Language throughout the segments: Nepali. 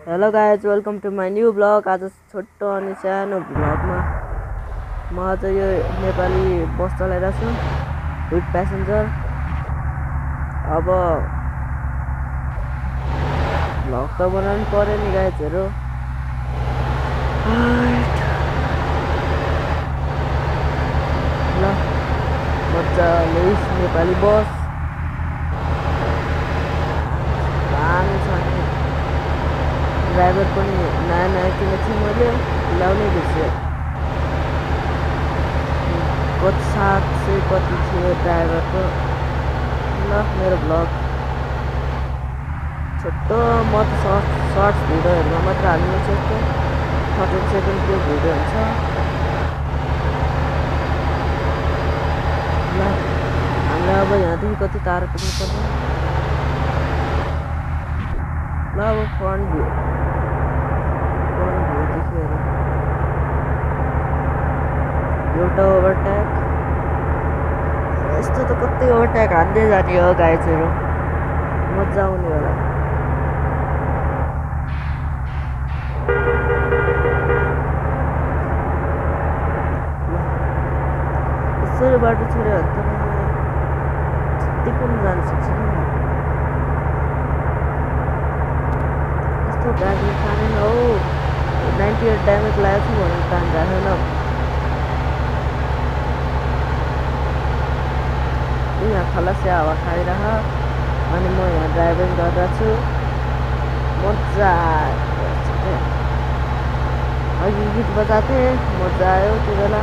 Hello guys, welcome to my new blog. आज छोटो अनि सानो ब्लगमा म आज यो नेपाली बस चलाइरहेको छु विथ प्यासेन्जर। अब ब्लग त बनाउनु पर्यो नि गाइजहरू। ल मजाले नेपाली बस दामी छ नि। ड्राइभर पनि नयाँ किनेको छु मैले, ल्याउनै बिर्सेँ। कति 700 कति थियो ड्राइभरको। ल मेरो ब्लग छोटो, म त सर्ट्स भिडियोहरूमा मात्र हाल्नु सक्छु। 13 सेकेन्डको भिडियो हुन्छ। ल हामीलाई अब यहाँदेखि कति टाढो पुग्नुपर्छ। ल अब फ्रन्ट भ्यू देखेर एउटा ओभरटेक। यस्तो त कतै ओभरटेक हान्दै जाने हो गाइजहरू, मजा आउने होला। यसरी बाटो छोड्यो भने त जति पनि जान सक्छु नि। यस्तो गाडी खाने हो 98 ड्यामेज लागेको छु भनेर काम राखेन। यहाँ खलासे हावा खाइरह अनि म यहाँ ड्राइभिङ गरिरहेको छु। मजा आयो। अघि गीत बजाएको थिएँ, मजा आयो त्यो बेला।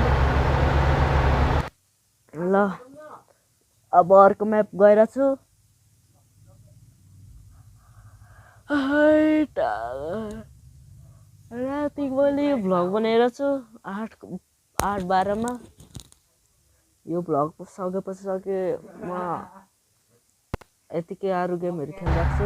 ल अब अर्को म्याप गइरहेको छु। राति मैले भ्लग बनाएर छु 8:12 यो भ्लग सकेपछि म यतिकै अरू गेमहरू खेलिरहेको छु।